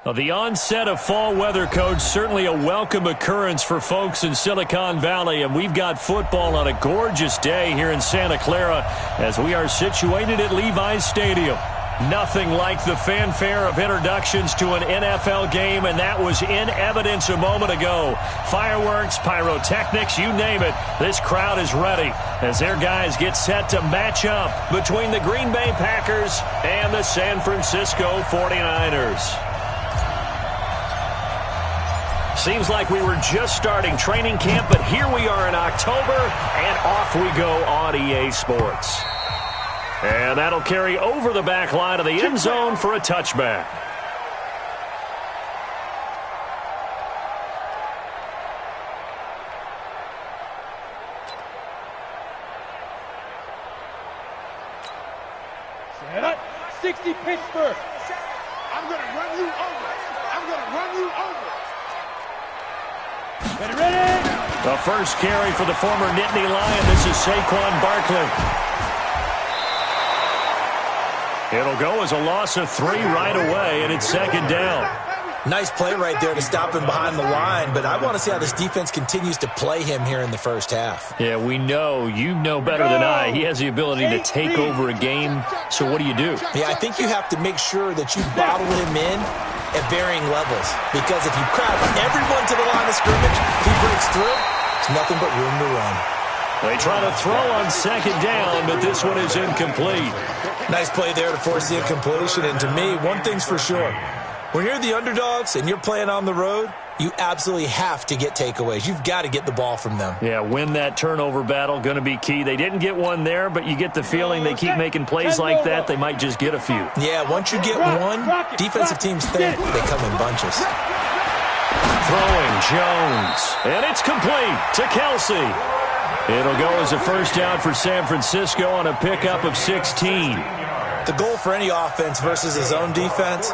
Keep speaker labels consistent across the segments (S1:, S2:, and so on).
S1: Well, the onset of fall weather, Coach, certainly a welcome occurrence for folks in Silicon Valley, and we've got football on a gorgeous day here in Santa Clara as we are situated at Levi's Stadium. Nothing like the fanfare of introductions to an NFL game, and that was in evidence a moment ago. Fireworks, pyrotechnics, you name it. This crowd is ready as their guys get set to match up between the Green Bay Packers and the San Francisco 49ers. Seems like we were just starting training camp, but here we are in October, and off we go on EA Sports. And that'll carry over the back line of the end zone for a touchback.
S2: Set up. 60 Pittsburgh. I'm going to run you over. I'm going to run you over. Ready?
S1: The first carry for the former Nittany Lion. This is Saquon Barkley. It'll go as a loss of 3 right away, and it's second down.
S3: Nice play right there to stop him behind the line, but I want to see how this defense continues to play him here in the first half.
S1: Yeah, we know. You know better than I. He has the ability to take over a game, so what do you do?
S3: Yeah, I think you have to make sure that you bottle him in at varying levels, because if you crowd everyone to the line of scrimmage, if he breaks through, it's nothing but room to run.
S1: They try to throw on second down, but this one is incomplete.
S3: Nice play there to force the incompletion, and to me, one thing's for sure. When you're the underdogs and you're playing on the road, you absolutely have to get takeaways. You've got to get the ball from them.
S1: Yeah, win that turnover battle, going to be key. They didn't get one there, but you get the feeling they keep making plays like that, they might just get a few.
S3: Yeah, once you get one, defensive teams think they come in bunches.
S1: Throwing Jones, and it's complete to Kelsey. It'll go as a first down for San Francisco on a pickup of 16.
S3: The goal for any offense versus his own defense,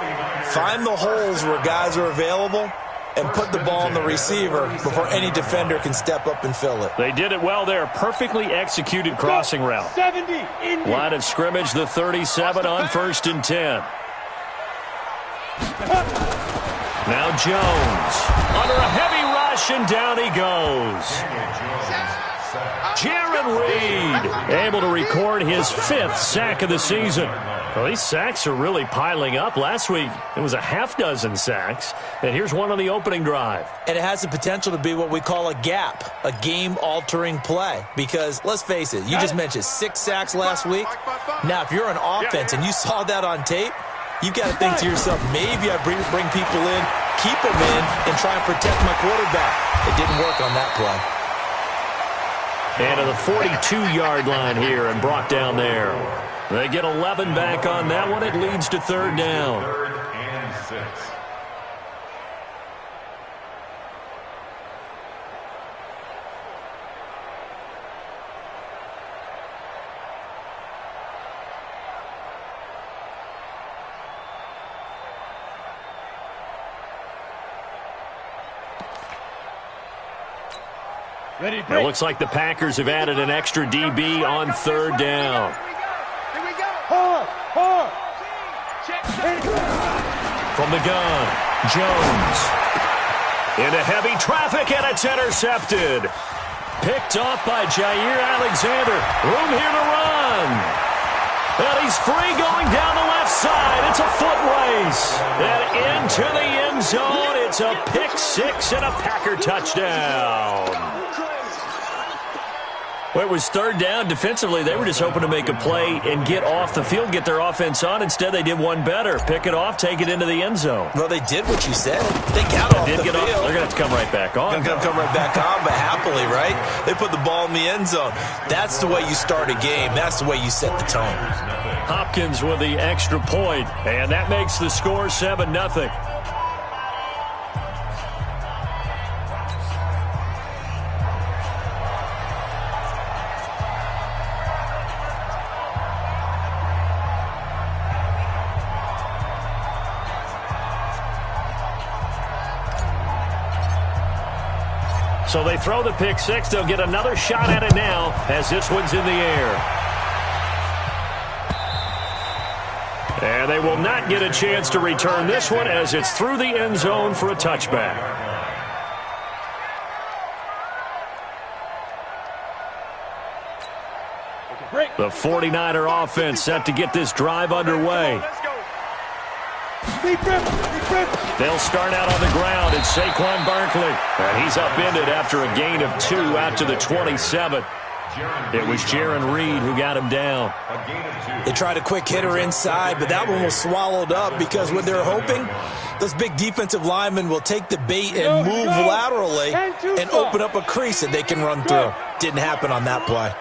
S3: find the holes where guys are available and put the ball in the receiver before any defender can step up and fill it.
S1: They did it well there. Perfectly executed crossing route. Line of scrimmage, the 37 on 1st and 10. Now Jones under a heavy rush, and down he goes. Jaron Reed able to record his 5th sack of the season. Well, these sacks are really piling up. Last week, it was a half-dozen sacks. And here's one on the opening drive.
S3: And it has the potential to be what we call a gap, a game-altering play. Because, let's face it, you just mentioned 6 sacks last week. Now, if you're an offense and you saw that on tape, you've got to think to yourself, maybe I bring people in, keep them in, and try and protect my quarterback. It didn't work on that play.
S1: And to the 42-yard line here and brought down there. They get 11 back on that one. It leads to 3rd down.
S2: 3rd and 6.
S1: It looks like the Packers have added an extra DB on 3rd down. From the gun, Jones. Into heavy traffic, and it's intercepted. Picked off by Jair Alexander. Room here to run. And he's free going down the left side. It's a foot race. And into the end zone. It's a pick 6 and a Packer touchdown. Well, it was 3rd down. Defensively, they were just hoping to make a play and get off the field, get their offense on. Instead, they did one better. Pick it off, take it into the end zone.
S3: Well, they did what you said. They got off the field.
S1: They're going to have to come right back on.
S3: They're going to come right back on, but happily, right? They put the ball in the end zone. That's the way you start a game. That's the way you set the tone.
S1: Hopkins with the extra point, and that makes the score 7-0. So they throw the pick 6. They'll get another shot at it now as this one's in the air. And And they will not get a chance to return this one as it's through the end zone for a touchback. The 49er offense set to get this drive underway. They'll start out on the ground. It's Saquon Barkley. And he's upended after a gain of 2 out to the 27. It was Jaron Reed who got him down.
S3: They tried a quick hitter inside, but that one was swallowed up because what they're hoping, those big defensive linemen will take the bait and move laterally and open up a crease that they can run through. Didn't happen on that play.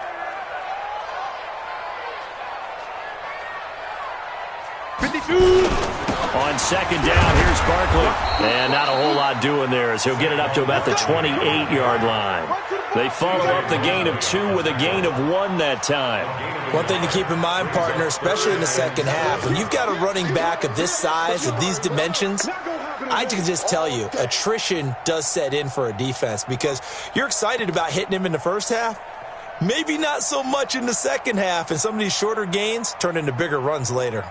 S1: On second down, here's Barkley. And not a whole lot doing there as he'll get it up to about the 28-yard line. They follow up the gain of 2 with a gain of 1 that time.
S3: One thing to keep in mind, partner, especially in the second half, when you've got a running back of this size, of these dimensions, I can just tell you, attrition does set in for a defense because you're excited about hitting him in the first half. Maybe not so much in the second half, and some of these shorter gains turn into bigger runs later.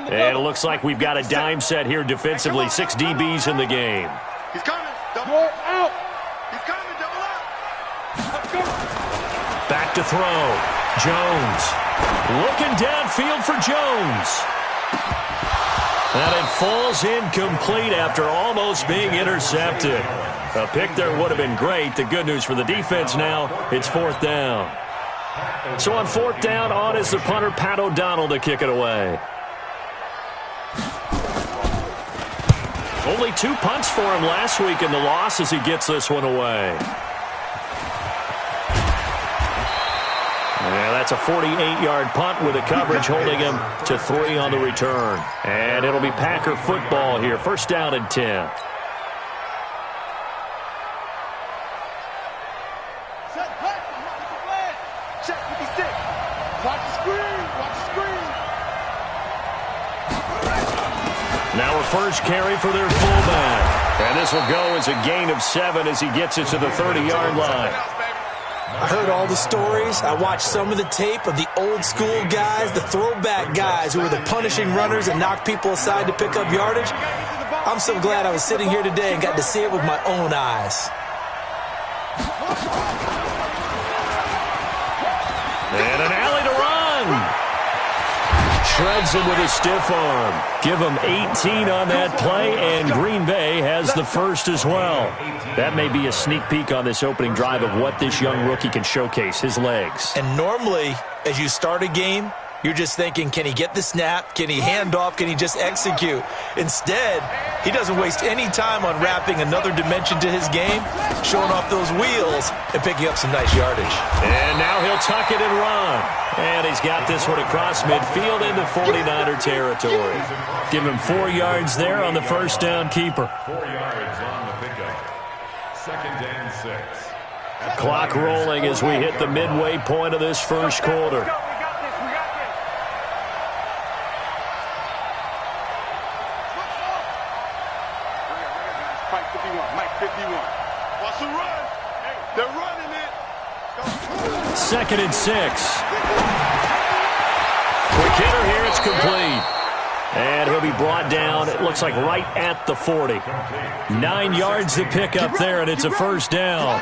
S1: And it looks like we've got a dime set here defensively. 6 DBs in the game.
S2: He's coming. Double out. He's coming. Double out.
S1: Back to throw. Jones. Looking downfield for Jones. And it falls incomplete after almost being intercepted. A pick there would have been great. The good news for the defense now, it's 4th down. So on 4th down, on is the punter, Pat O'Donnell, to kick it away. Only 2 punts for him last week in the loss as he gets this one away. Yeah, that's a 48-yard punt with a coverage holding him to 3 on the return. And it'll be Packer football here. 1st down and 10. Now a first carry for their fullback. And this will go as a gain of 7 as he gets it to the 30-yard line.
S3: I heard all the stories. I watched some of the tape of the old school guys, the throwback guys who were the punishing runners and knocked people aside to pick up yardage. I'm so glad I was sitting here today and got to see it with my own eyes.
S1: And an alley to run. Shreds him with a stiff arm. Give him 18 on that play, and Green Bay has the first as well. That may be a sneak peek on this opening drive of what this young rookie can showcase, his legs.
S3: And normally, as you start a game, you're just thinking, can he get the snap? Can he hand off? Can he just execute? Instead, he doesn't waste any time on wrapping another dimension to his game, showing off those wheels, and picking up some nice yardage.
S1: And now he'll tuck it and run. And he's got this one across midfield into 49er territory. Give him 4 yards there on the first down keeper.
S4: 4 yards on the pickup. 2nd and 6.
S1: Clock rolling as we hit the midway point of this first quarter.
S2: Watch the run. They're running it.
S1: 2nd and 6. Quick hitter here. It's complete. And he'll be brought down, it looks like right at the 40. 9 yards to pick up there, and it's a first down.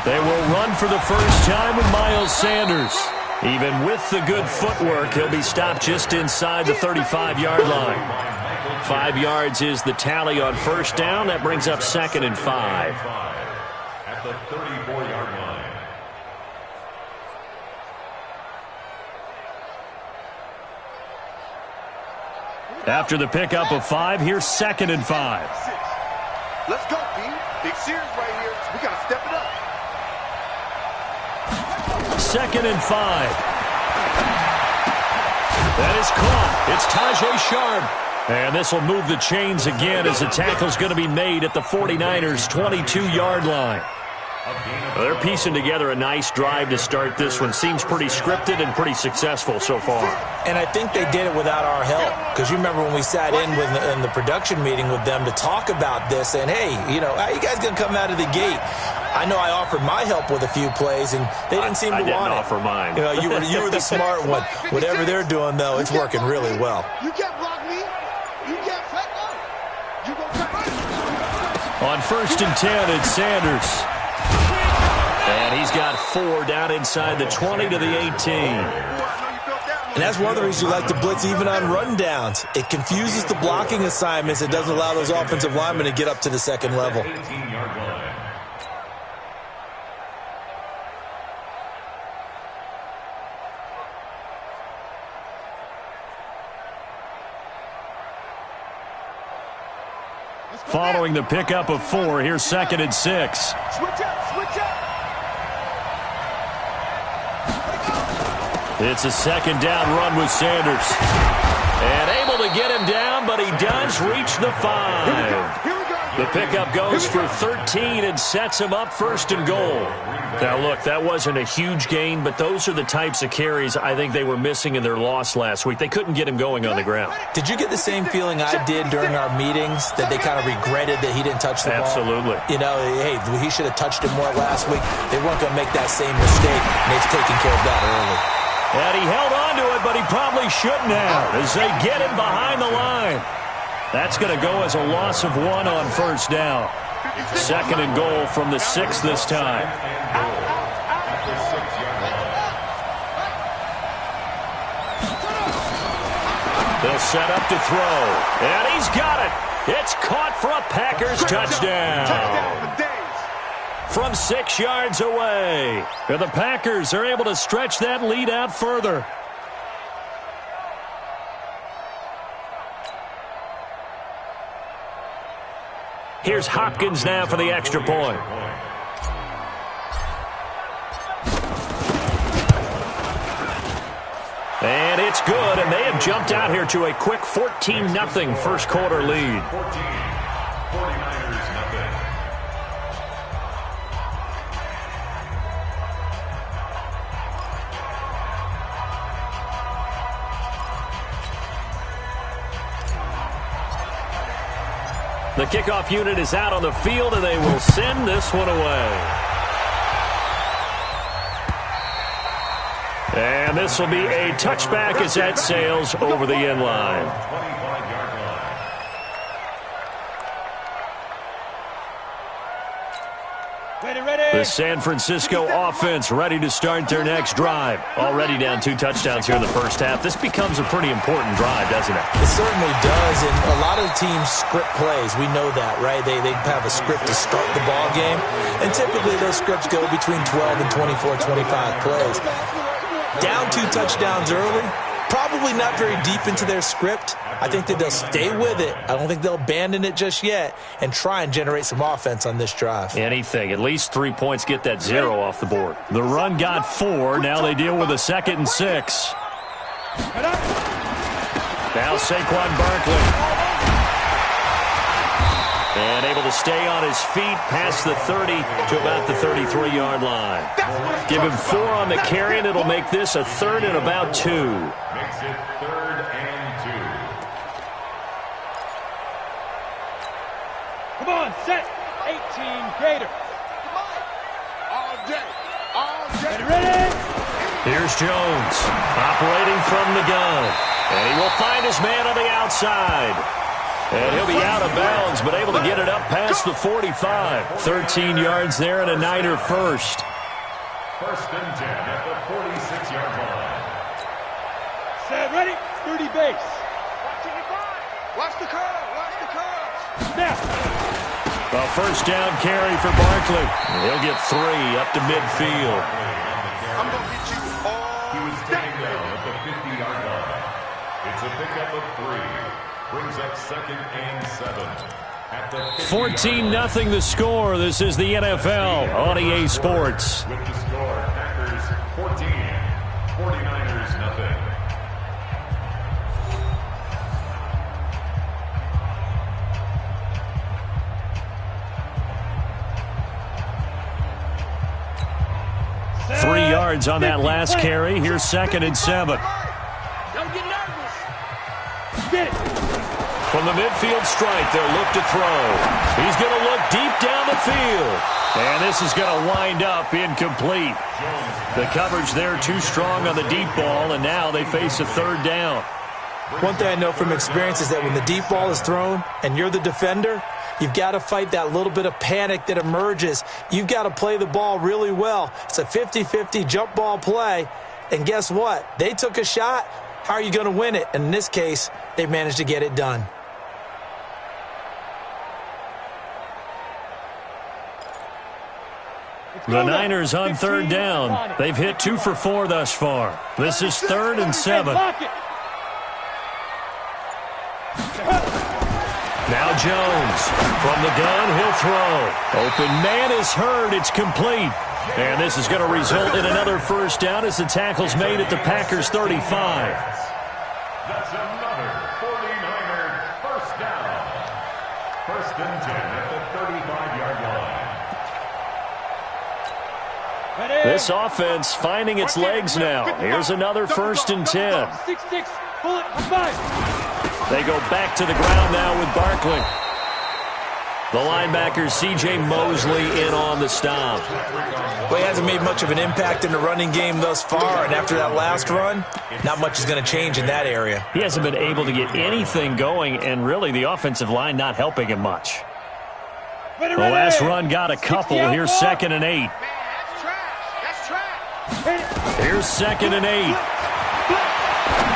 S1: They will run for the first time with Miles Sanders. Even with the good footwork, he'll be stopped just inside the 35-yard line. 5 yards is the tally on first down. That brings up 2nd and 5.
S4: At the 34-yard line.
S1: After the pickup of 5, here's 2nd and 5.
S2: Let's go, D. Big series right here. We got to step it up.
S1: 2nd and 5. That is caught. It's Tajay Sharp. And this will move the chains again as the tackle's going to be made at the 49ers' 22-yard line. They're piecing together a nice drive to start this one. Seems pretty scripted and pretty successful so far.
S3: And I think they did it without our help. Because you remember when we sat in the production meeting with them to talk about this, and hey, you know, how you guys going to come out of the gate? I know I offered my help with a few plays, and they didn't seem to want it.
S1: I didn't offer mine.
S3: You know, you were the smart one. Whatever they're doing, though, it's working really well.
S2: You can't block me. You can't fight up. You go back.
S1: On 1st and 10, it's Sanders. And he's got 4 down inside the 20 to the 18.
S3: And that's one of the reasons you like to blitz even on rundowns. It confuses the blocking assignments. It doesn't allow those offensive linemen to get up to the second level.
S1: Following the pickup of 4, here's 2nd and 6.
S2: Switch up, switch up.
S1: It's a 2nd down run with Sanders. And able to get him down, but he does reach the 5. The pickup goes for 13 and sets him up 1st and goal. Now, look, that wasn't a huge gain, but those are the types of carries I think they were missing in their loss last week. They couldn't get him going on the ground.
S3: Did you get the same feeling I did during our meetings, that they kind of regretted that he didn't touch the ball?
S1: Absolutely.
S3: You know, hey, he should have touched it more last week. They weren't going to make that same mistake, and they've taken care of that early.
S1: And he held on to it, but he probably shouldn't have as they get him behind the line. That's going to go as a loss of 1 on 1st down. 2nd and goal from the 6 this time. They'll set up to throw. And he's got it. It's caught for a Packers touchdown. From 6 yards away. And the Packers are able to stretch that lead out further. Here's Hopkins now for the extra point. And it's good, and they have jumped out here to a quick 14-0 first quarter lead.
S4: 49ers nothing.
S1: The kickoff unit is out on the field, and they will send this one away. And this will be a touchback as that sails over the end line.
S4: 25-yard line.
S1: The San Francisco offense ready to start their next drive. Already down 2 touchdowns here in the first half. This becomes a pretty important drive, doesn't it?
S3: It certainly does, and a lot of teams script plays. We know that, right? They have a script to start the ball game, and typically those scripts go between 12 and 24, 25 plays. Down 2 touchdowns early, probably not very deep into their script. I think that they'll stay with it. I don't think they'll abandon it just yet and try and generate some offense on this drive.
S1: Anything. At least 3 points, get that 0 off the board. The run got 4. Now they deal with a 2nd and 6. Now Saquon Barkley. And able to stay on his feet past the 30 to about the 33-yard line. Give him 4 on the carry, and it'll make this a 3rd and about 2.
S4: Makes it 3rd and 2.
S2: Come on, set. 18 Gator. All day. All day. Ready?
S1: Here's Jones operating from the gun. And he will find his man on the outside. And he'll be out of bounds, but able to get it up past the 45. 13 yards there and a Niner first.
S4: 1st and 10 at the 46-yard line.
S2: Set, ready? 30 base. Watch the curve. Watch the curve. Snap.
S1: A 1st down carry for Barkley. He'll get 3 up to midfield.
S2: I'm going to get you all
S4: He was taken down at the 50-yard line. It's a pickup of 3. Brings up 2nd and 7. At the
S1: 14-0 the score. This is the NFL on EA Sports.
S4: With the score, Packers 14, 49ers nothing.
S1: yards on that last carry. Here's 2nd and 7.
S2: Don't get nervous. Get it.
S1: From the midfield stripe, they'll look to throw. He's going to look deep down the field. And this is going to wind up incomplete. The coverage there too strong on the deep ball, and now they face a 3rd down.
S3: One thing I know from experience is that when the deep ball is thrown and you're the defender, you've got to fight that little bit of panic that emerges. You've got to play the ball really well. It's a 50-50 jump ball play. And guess what? They took a shot. How are you going to win it? And in this case, they managed to get it done.
S1: The Niners on 3rd down. They've hit 2 for 4 thus far. This is 3rd and 7. Now Jones. From the gun, he'll throw. Open man is heard. It's complete. And this is going to result in another 1st down as the tackle's made at the Packers' 35.
S4: That's another 49er 1st down. 1st and 10 at the 35-yard line.
S1: This offense finding its legs now. Here's another 1st and 10.
S2: 6-6. Pull it. 5.
S1: They go back to the ground now with Barkley. The linebacker, C.J. Mosley, in on the stop.
S3: Well, he hasn't made much of an impact in the running game thus far, and after that last run, not much is going to change in that area.
S1: He hasn't been able to get anything going, and really the offensive line not helping him much. The last run got a couple. Here's 2nd and 8. Here's 2nd and 8.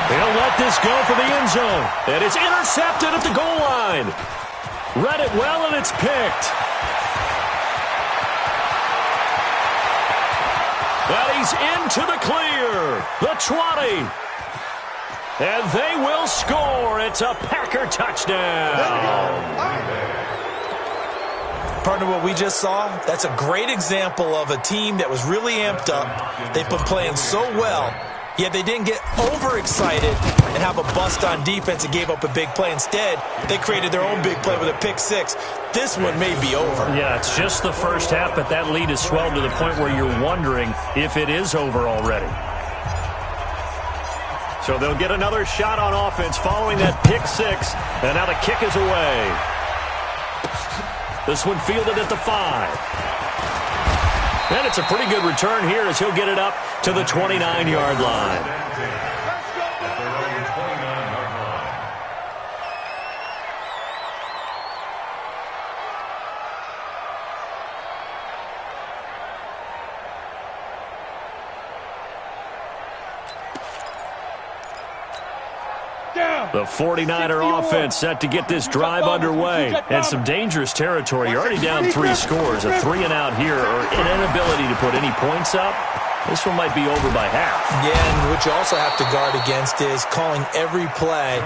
S1: He'll let this go for the end zone. And it's intercepted at the goal line. Read it well, and it's picked. And he's into the clear. The 20. And they will score. It's a Packer touchdown.
S3: Partner, what we just saw, that's a great example of a team that was really amped up. They've been playing so well, yet they didn't get overexcited and have a bust on defense and gave up a big play. Instead, they created their own big play with a pick 6. This one may be over.
S1: Yeah, it's just the first half, but that lead has swelled to the point where you're wondering if it is over already. So they'll get another shot on offense following that pick 6, and now the kick is away. This one fielded at the 5. And it's a pretty good return here as he'll get it up to the 29-yard line. The 49er offense set to get this drive underway. And some dangerous territory. You're already down 3 scores. A 3-and-out here, or an inability to put any points up. This one might be over by half.
S3: Yeah, and what you also have to guard against is calling every play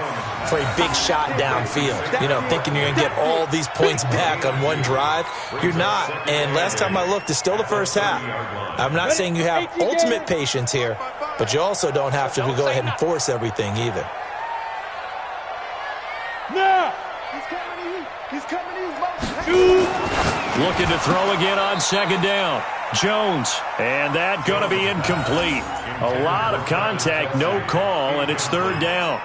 S3: for a big shot downfield. You know, thinking you're going to get all these points back on one drive. You're not. And last time I looked, it's still the first half. I'm not saying you have ultimate patience here, but you also don't have to go ahead and force everything either.
S2: Now! He's coming to you.
S1: Looking to throw again on 2nd down. Jones, and that going to be incomplete. A lot of contact, no call, and it's 3rd down.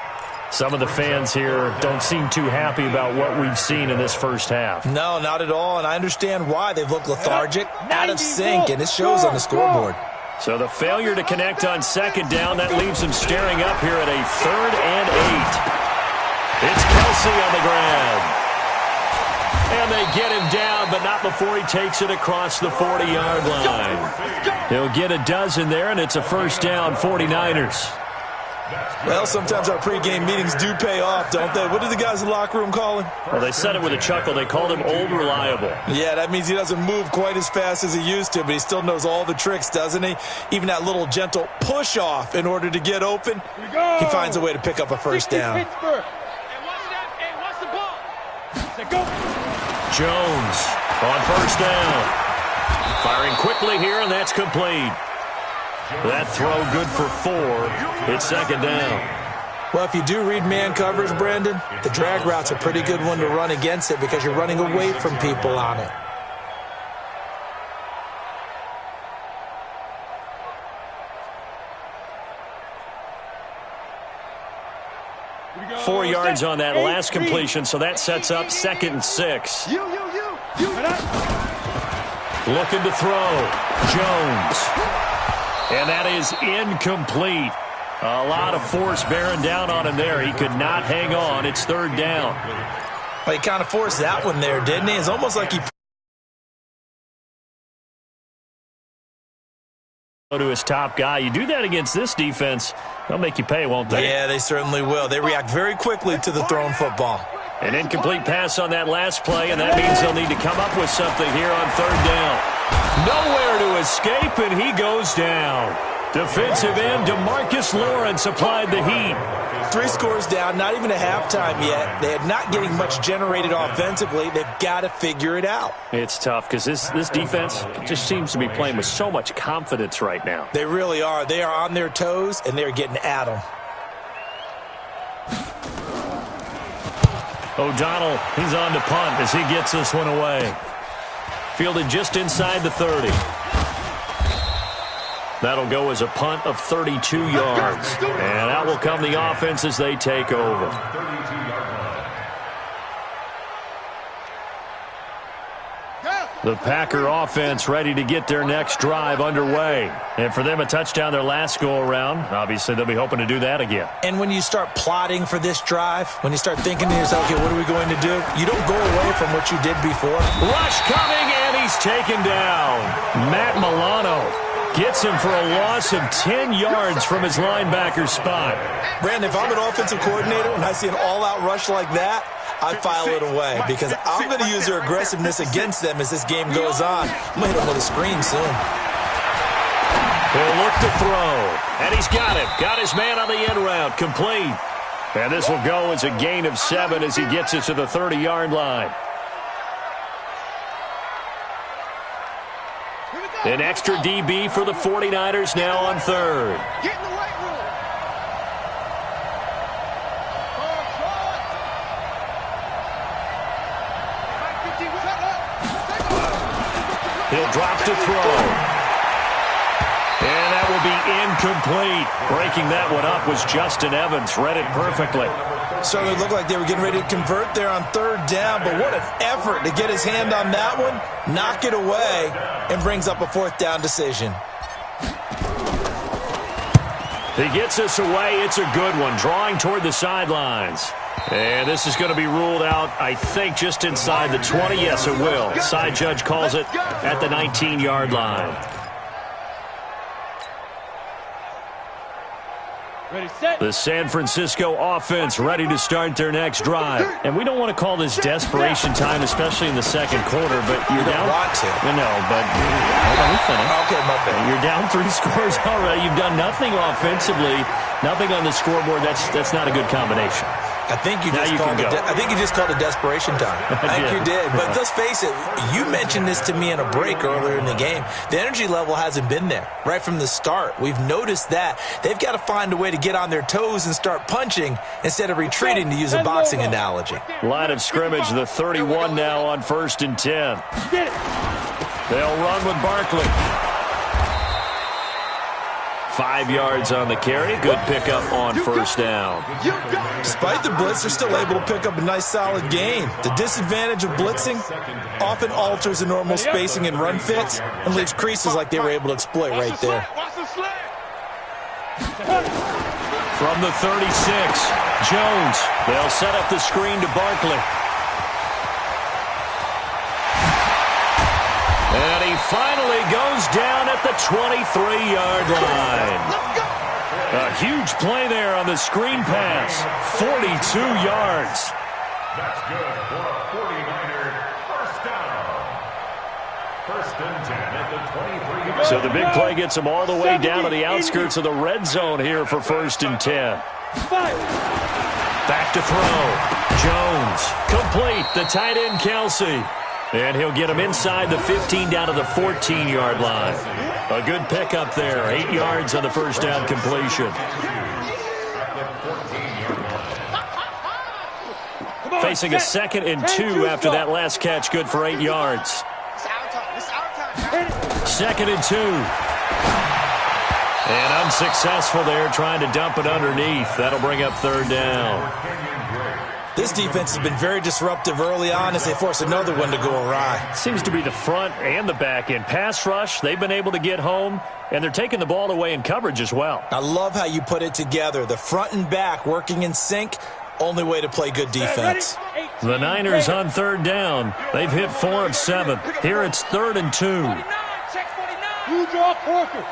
S1: Some of the fans here don't seem too happy about what we've seen in this first half.
S3: No, not at all, and I understand why. They've looked lethargic, out of sync, and it shows on the scoreboard.
S1: So the failure to connect on 2nd down, that leaves them staring up here at a 3rd and 8. It's Kelsey on the ground. And they get him down, but not before he takes it across the 40-yard line. He'll get a dozen there, and it's a 1st down, 49ers.
S3: Well, sometimes our pregame meetings do pay off, don't they? What do the guys in the locker room call him?
S1: Well, they said it with a chuckle. They called him Old Reliable.
S3: Yeah, that means he doesn't move quite as fast as he used to, but he still knows all the tricks, doesn't he? Even that little gentle push-off in order to get open, he finds a way to pick up a 1st down.
S1: Jones on 1st down. Firing quickly here, and that's complete. That throw good for 4. It's 2nd down.
S3: Well, if you do read man coverage, Brandon, the drag route's a pretty good one to run against it because you're running away from people on it.
S1: 4 yards on that last completion, so that sets up 2nd and 6. Looking to throw. Jones. And that is incomplete. A lot of force bearing down on him there. He could not hang on. It's 3rd down.
S3: Well, he kind of forced that one there, didn't he? It's almost like he
S1: to his top guy. You do that against this defense, they'll make you pay, won't they?
S3: Yeah, they certainly will. They react very quickly to the thrown football.
S1: An incomplete pass on that last play, and that means they'll need to come up with something here on 3rd down. Nowhere to escape, and he goes down. Defensive end DeMarcus Lawrence applied the heat.
S3: 3 scores down, not even a halftime yet. They're not getting much generated offensively. They've got to figure it out.
S1: It's tough because this defense just seems to be playing with so much confidence right now.
S3: They really are. They are on their toes, and they're getting at them.
S1: O'Donnell, he's on to punt as he gets this one away. Fielded just inside the 30. That'll go as a punt of 32 yards. And out will come the offense as they take over. The Packer offense ready to get their next drive underway. And for them, a touchdown their last go-around. Obviously, they'll be hoping to do that again.
S3: And when you start plotting for this drive, when you start thinking to yourself, okay, what are we going to do? You don't go away from what you did before.
S1: Rush coming, and he's taken down. Matt Milano gets him for a loss of 10 yards from his linebacker spot.
S3: Brandon, if I'm an offensive coordinator and I see an all-out rush like that, I file it away because I'm going to use their aggressiveness against them as this game goes on. I'm going to hit them with a screen soon.
S1: He'll look to throw, and he's got it. Got his man on the end route, complete. And this will go as a gain of 7 as he gets it to the 30-yard line. An extra DB for the 49ers now on 3rd.
S2: Get in the weight room.
S1: He'll drop to throw. And that will be incomplete. Breaking that one up was Justin Evans. Read it perfectly.
S3: Certainly looked like they were getting ready to convert there on 3rd down, but what an effort to get his hand on that one, knock it away, and brings up a 4th down decision.
S1: He gets us away. It's a good one. Drawing toward the sidelines. And this is going to be ruled out, I think, just inside the 20. Yes, it will. Side judge calls it at the 19-yard line.
S2: Ready, set.
S1: The San Francisco offense ready to start their next drive. And we don't want to call this desperation time, especially in the 2nd quarter, but you're down.
S3: Want to.
S1: No, but let me finish.
S3: Okay, my bad.
S1: You're down 3 scores already. You've done nothing offensively, nothing on the scoreboard. That's not a good combination.
S3: I think you just called it desperation time. I think you did. But let's face it, you mentioned this to me in a break earlier in the game. The energy level hasn't been there right from the start. We've noticed that. They've got to find a way to get on their toes and start punching instead of retreating, to use a boxing analogy.
S1: Line of scrimmage, the 31 now on 1st and 10. They'll run with Barkley. 5 yards on the carry. Good pickup on 1st down.
S3: Despite the blitz, they're still able to pick up a nice, solid gain. The disadvantage of blitzing often alters the normal spacing and run fits and leaves creases like they were able to exploit right there.
S1: From the 36, Jones. They'll set up the screen to Barkley. And he finally goes down at the 23-yard line. A huge play there on the screen pass. 42 yards.
S4: That's good for a 49er first down. 1st and 10 at the 23.
S1: So the big play gets him all the way down to the outskirts of the red zone here for 1st and 10. Back to throw. Jones. Complete. The tight end, Kelsey. And he'll get him inside the 15 down to the 14-yard line. A good pickup there. 8 yards on the 1st down completion. Facing a 2nd and 2 after that last catch. Good for 8 yards. 2nd and 2. And unsuccessful there, trying to dump it underneath. That'll bring up third down.
S3: This defense has been very disruptive early on as they force another one to go awry.
S1: Seems to be the front and the back end. Pass rush, they've been able to get home, and they're taking the ball away in coverage as well.
S3: I love how you put it together. The front and back working in sync, only way to play good defense.
S1: The Niners on third down. They've hit 4 of 7. Here it's 3rd and 2.
S2: Blue draw Porker.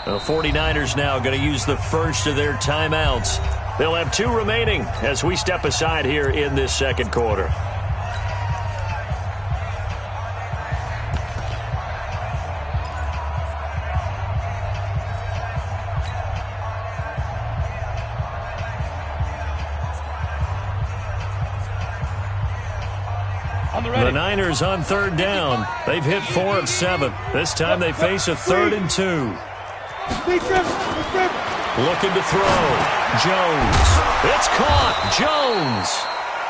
S1: The 49ers now going to use the first of their timeouts. They'll have 2 remaining as we step aside here in this second quarter. The Niners on third down. They've hit 4 of 7. This time they face a 3rd and 2. Looking to throw. Jones. It's caught. Jones.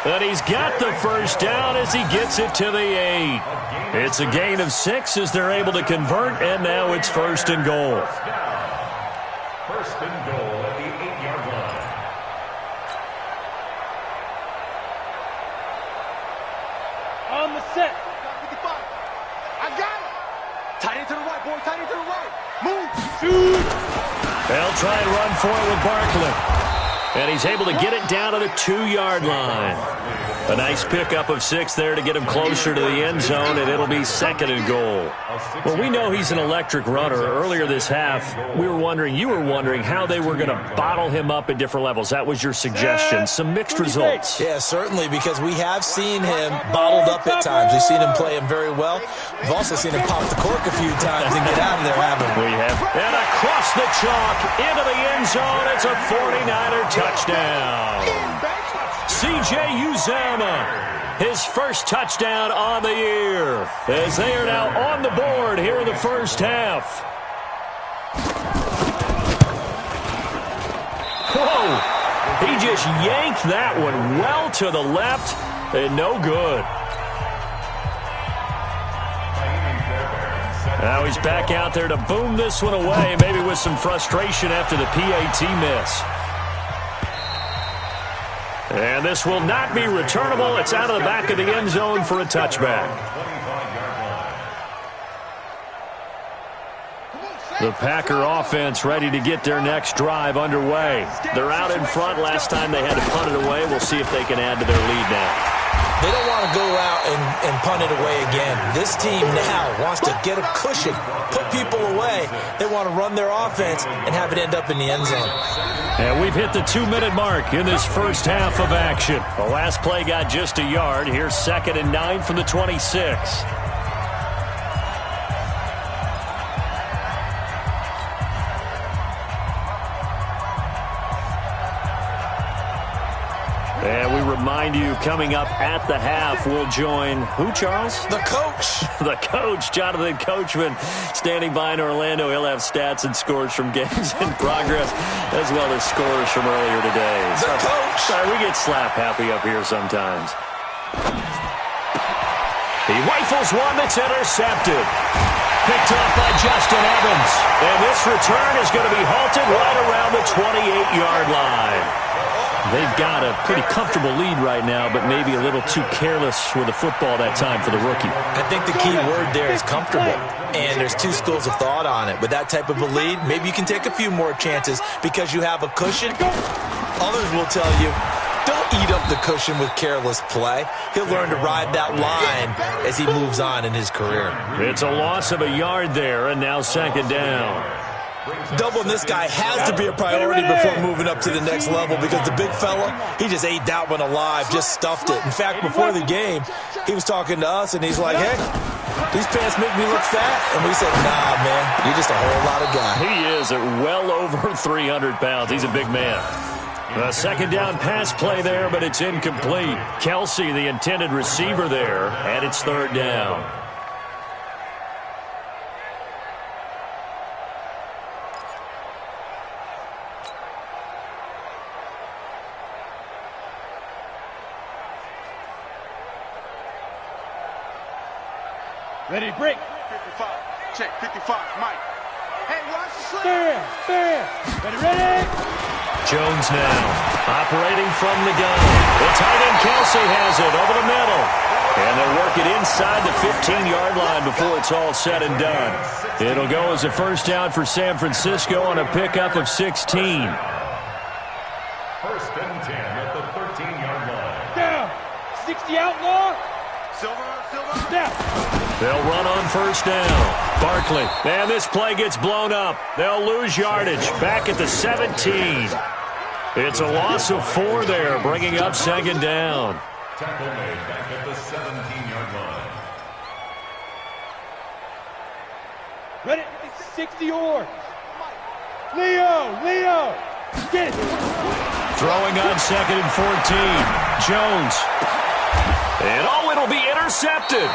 S1: And he's got the first down as he gets it to the 8. It's a gain of 6 as they're able to convert, and now it's 1st and goal.
S4: First and goal at the 8-yard line.
S2: On the set. I got it. Tight end to the right, boy. Tight end to the right. Move. Shoot.
S1: They'll try and run for it with Barkley. And he's able to get it down to the 2-yard line. A nice pickup of 6 there to get him closer to the end zone, and it'll be 2nd and goal. Well, we know he's an electric runner. Earlier this half, you were wondering how they were going to bottle him up at different levels. That was your suggestion. Some mixed results.
S3: Yeah, certainly, because we have seen him bottled up at times. We've seen him play him very well. We've also seen him pop the cork a few times and get out of there, haven't we?
S1: We have. And across the chalk, into the end zone, it's a 49er touchdown. C.J. Uzomah, his first touchdown on the year, as they are now on the board here in the first half. Whoa! He just yanked that one well to the left, and no good. Now he's back out there to boom this one away, maybe with some frustration after the PAT miss. And this will not be returnable. It's out of the back of the end zone for a touchback. The Packer offense ready to get their next drive underway. They're out in front. Last time they had to punt it away. We'll see if they can add to their lead now.
S3: They don't want to go out and punt it away again. This team now wants to get a cushion, put people away. They want to run their offense and have it end up in the end zone.
S1: And we've hit the 2-minute mark in this first half of action. The last play got just a yard. Here's 2nd and 9 from the 26. And we remind you, coming up at the half, we'll join who, Charles?
S3: The coach.
S1: The coach, Jonathan Coachman, standing by in Orlando. He'll have stats and scores from games in progress, as well as scores from earlier today.
S3: The coach.
S1: Sorry, we get slap happy up here sometimes. He rifles one that's intercepted. Picked off by Justin Evans. And this return is going to be halted right around the 28-yard line. They've got a pretty comfortable lead right now, but maybe a little too careless with the football that time for the rookie.
S3: I think the key word there is comfortable, and there's 2 schools of thought on it. With that type of a lead, maybe you can take a few more chances because you have a cushion. Others will tell you, don't eat up the cushion with careless play. He'll learn to ride that line as he moves on in his career.
S1: It's a loss of a yard there, and now 2nd down.
S3: Doubling this guy has to be a priority before moving up to the next level because the big fella, he just ate that one alive, just stuffed it. In fact, before the game, he was talking to us, and he's like, hey, these pants make me look fat. And we said, nah, man, you're just a whole lot of guy.
S1: He is at well over 300 pounds. He's a big man. A 2nd down pass play there, but it's incomplete. Kelsey, the intended receiver there, and it's 3rd down.
S2: Ready, break. 55. Check, 55. Mike. Hey, watch the slip. Fair. Ready.
S1: Jones now operating from the gun. The tight end Kelsey has it over the middle. And they'll work it inside the 15-yard line before it's all said and done. It'll go as a first down for San Francisco on a pickup of 16.
S4: First and 10 at the 13-yard line.
S2: Down. 60 outlaw. Silver. Step.
S1: They'll run on first down. Barkley. And this play gets blown up. They'll lose yardage. Back at the 17. It's a loss of 4 there, bringing up second down.
S4: Tackle made back at the 17-yard line.
S2: Ready. 60 or. Leo. Get it.
S1: Throwing on second and 14. Jones. And it'll be intercepted.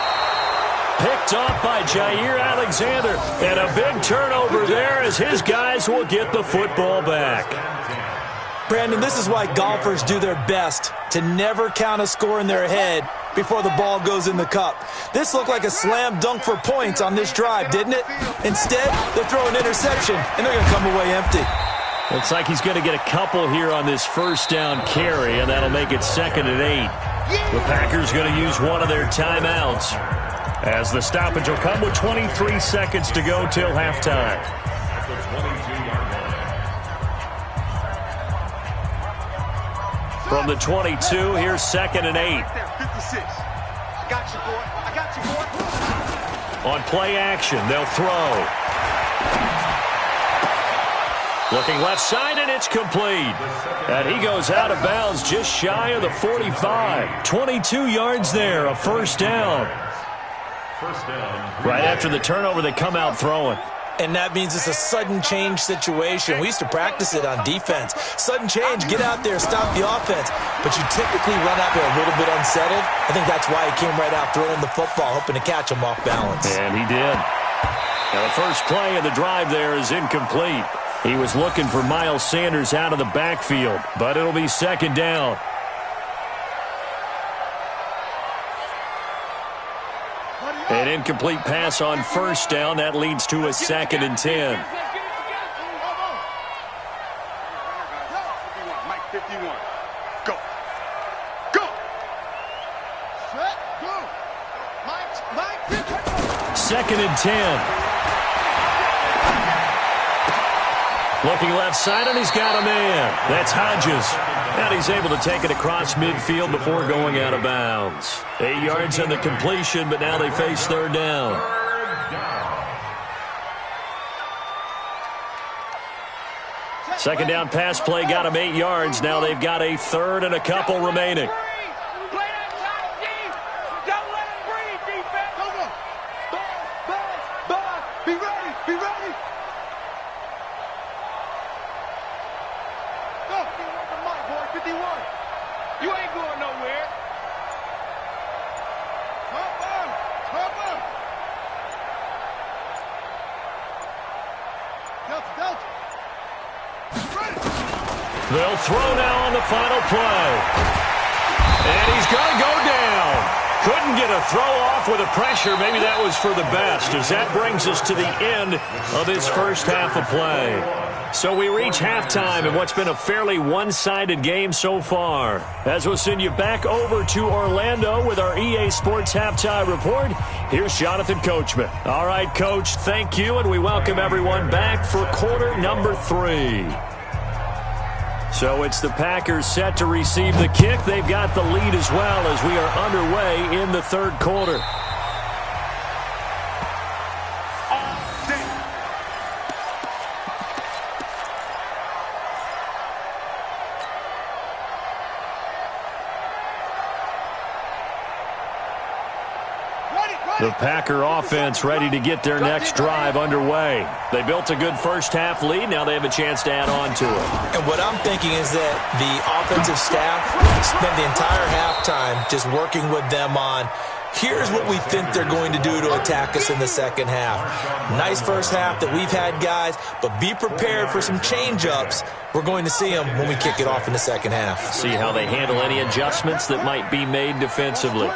S1: Picked off by Jair Alexander. And a big turnover there as his guys will get the football back.
S3: Brandon, this is why golfers do their best to never count a score in their head before the ball goes in the cup. This looked like a slam dunk for points on this drive, didn't it? Instead, they throw an interception, and they're going to come away empty.
S1: Looks like he's going to get a couple here on this first down carry, and that'll make it second and 8. The Packers going to use one of their timeouts as the stoppage will come with 23 seconds to go till halftime.
S4: At the 22-yard line.
S1: From the 22, here's second and 8.
S2: 56. I got you, boy.
S1: On play action, they'll throw. Looking left side, and it's complete. And he goes out of bounds just shy of the 45. 22 yards there, a first down. Right after the turnover, they come out throwing.
S3: And that means it's a sudden change situation. We used to practice it on defense. Sudden change, get out there, stop the offense. But you typically run out there a little bit unsettled. I think that's why he came right out throwing the football, hoping to catch him off balance.
S1: And he did. Now the first play of the drive there is incomplete. He was looking for Miles Sanders out of the backfield, but it'll be second down. An incomplete pass on first down. That leads to a second and 10.
S2: Mike 51. Go. Set, go. Mike 51.
S1: Second and 10. Looking left side, and he's got a man. That's Hodges. And he's able to take it across midfield before going out of bounds. 8 yards on the completion, but now they face third down. Second down pass play got him 8 yards. Now they've got a third and a couple remaining.
S2: You ain't going nowhere. Delta.
S1: They'll throw now on the final play. And he's going to go down. Couldn't get a throw off with the pressure. Maybe that was for the best, as that brings us to the end of this first half of play. So we reach halftime in what's been a fairly one-sided game so far. As we'll send you back over to Orlando with our EA Sports Halftime Report, here's Jonathan Coachman. All right, Coach, thank you, and we welcome everyone back for quarter number 3. So it's the Packers set to receive the kick. They've got the lead as well as we are underway in the third quarter. The Packer offense ready to get their next drive underway. They built a good first half lead. Now they have a chance to add on to it.
S3: And what I'm thinking is that the offensive staff spent the entire halftime just working with them on, here's what we think they're going to do to attack us in the second half. Nice first half that we've had, guys, but be prepared for some change-ups. We're going to see them when we kick it off in the second half.
S1: See how they handle any adjustments that might be made defensively.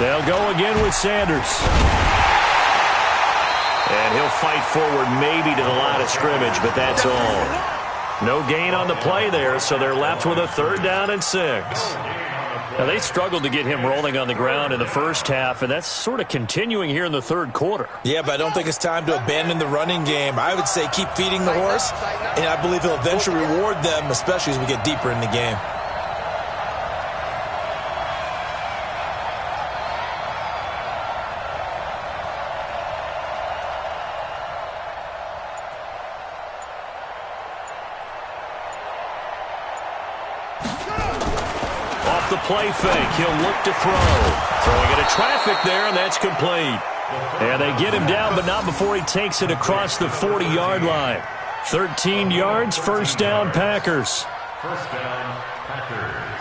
S1: They'll go again with Sanders. And he'll fight forward maybe to the line of scrimmage, but that's all. No gain on the play there, so they're left with a 3rd down and 6. Now, they struggled to get him rolling on the ground in the first half, and that's sort of continuing here in the 3rd quarter.
S3: Yeah, but I don't think it's time to abandon the running game. I would say keep feeding the horse, and I believe he'll eventually reward them, especially as we get deeper in the game.
S1: The play fake. He'll look to throw. Throwing into traffic there, and that's complete. And they get him down, but not before he takes it across the 40-yard line. 13 yards, 1st down, Packers.
S4: 1st down, Packers.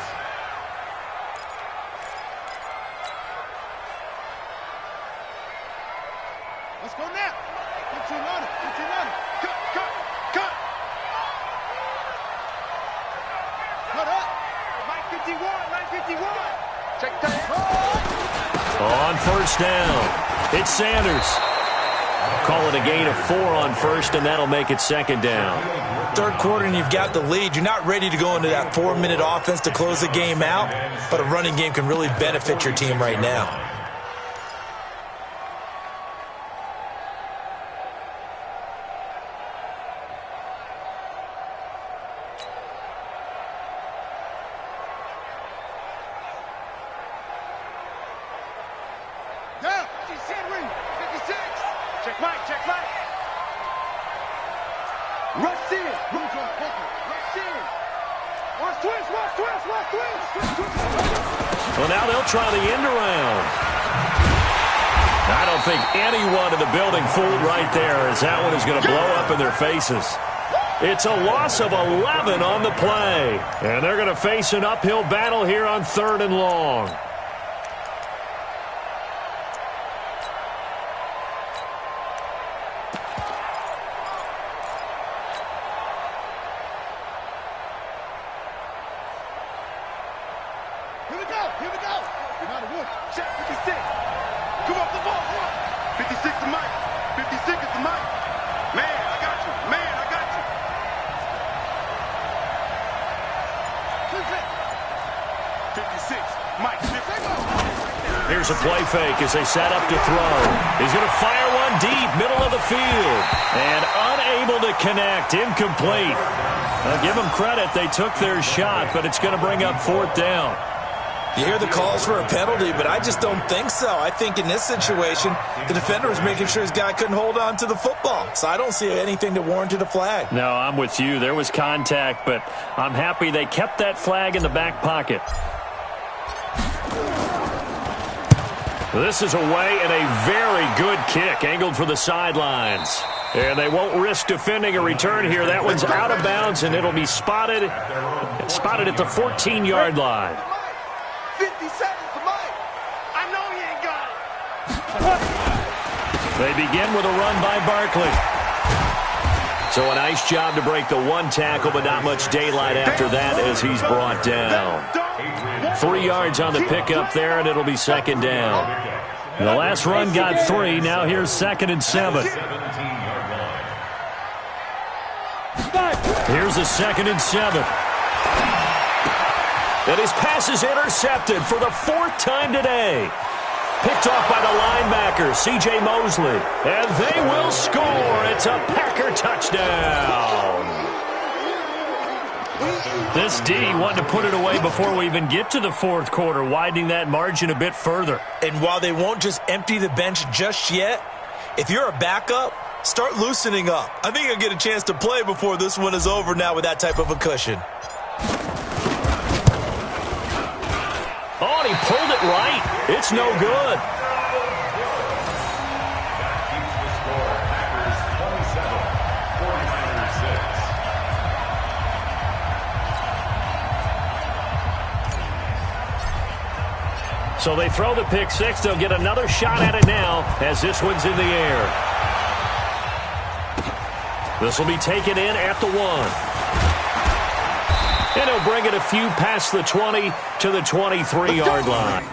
S2: Let's go now. Get you on it. Get you on it. Cut. Cut up. Line 51. Check that.
S1: On 1st down, it's Sanders. Call it a gain of 4 on 1st, and that'll make it 2nd down.
S3: 3rd quarter, and you've got the lead. You're not ready to go into that 4-minute offense to close the game out, but a running game can really benefit your team right now.
S1: Well, now they'll try the end around. I don't think anyone in the building fooled right there, as that one is going to blow up in their faces. It's a loss of 11 on the play. And they're going to face an uphill battle here on 3rd and long.
S2: Here we go. Not a wood. Check 56. Come off the ball. 56 to Mike. 56 is to Mike. Man, I got you. Man, I got you. 56. Mike.
S1: Here's a play fake as they set up to throw. He's going to fire one deep, middle of the field. And unable to connect. Incomplete. I'll give them credit. They took their shot, but it's going to bring up 4th down.
S3: You hear the calls for a penalty, but I just don't think so. I think in this situation, the defender was making sure his guy couldn't hold on to the football. So I don't see anything that warranted a flag.
S1: No, I'm with you. There was contact, but I'm happy they kept that flag in the back pocket. This is away and a very good kick, angled for the sidelines. And they won't risk defending a return here. That one's out of bounds, and it'll be spotted at the 14-yard line.
S2: 57 for Mike. I know he ain't got it.
S1: They begin with a run by Barkley. So a nice job to break the one tackle, but not much daylight after that as he's brought down. 3 yards on the pickup there, and it'll be 2nd down. The last run got 3. Now here's 2nd and 7. Here's a 2nd and 7. And his pass is intercepted for the 4th time today. Picked off by the linebacker, C.J. Mosley. And they will score. It's a Packer touchdown. This D wanted to put it away before we even get to the 4th quarter, widening that margin a bit further.
S3: And while they won't just empty the bench just yet, if you're a backup, start loosening up. I think you'll get a chance to play before this one is over now with that type of a cushion.
S1: Oh, and he pulled it right. It's no good.
S4: That keeps the score. Packers 27, 49ers 6.
S1: So they throw the pick six. They'll get another shot at it now as this one's in the air. This will be taken in at the 1. And he'll bring it a few past the 20 to the 23-yard line.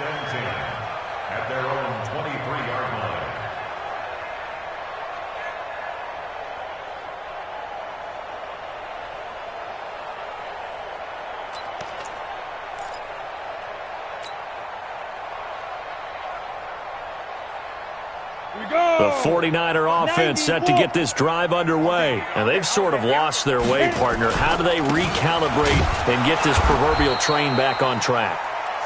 S4: and 10 at their own 23-yard line.
S1: The 49er offense set to get this drive underway. And they've sort of lost their way, partner. How do they recalibrate and get this proverbial train back on track?